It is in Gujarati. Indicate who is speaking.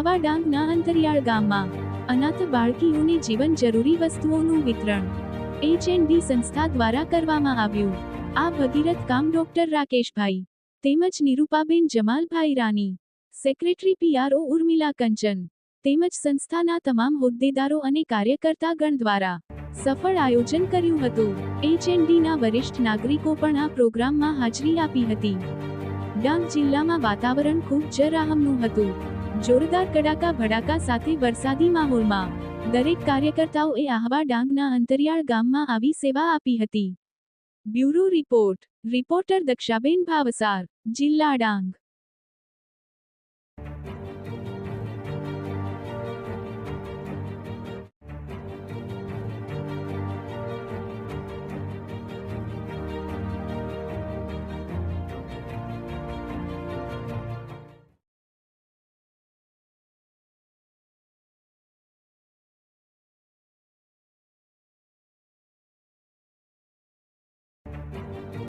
Speaker 1: આહવા ડાંગના અંતરિયાળ ગામમાં અનાથ બાળકીઓને જીવન જરૂરી વસ્તુઓનું વિતરણ એચ&ડી સંસ્થા દ્વારા કરવામાં આવ્યું। આ ભગીરથ કામ ડોક્ટર રાકેશભાઈ તેમજ નિરૂપાબેન જમાલભાઈ રાની, સેક્રેટરી PRO ઉર્મિલા કંચન તેમજ સંસ્થાના તમામ હોદ્દેદારો અને કાર્યકર્તાગણ દ્વારા સફળ આયોજન કર્યું હતું। એચ&ડીના વરિષ્ઠ નાગરિકો પણ આ પ્રોગ્રામમાં હાજરી આપી હતી। ડાંગ જિલ્લામાં વાતાવરણ ખૂબ જ રાહમનું હતું। જોરદાર કડાકા ભડાકા સાથે વરસાદી માહોલમાં દરેક કાર્યકર્તાઓએ આહવા ડાંગના અંતરિયાળ ગામમાં આવી સેવા આપી હતી। બ્યુરો રિપોર્ટ, રિપોર્ટર દક્ષાબેન ભાવસાર, જિલ્લા ડાંગ।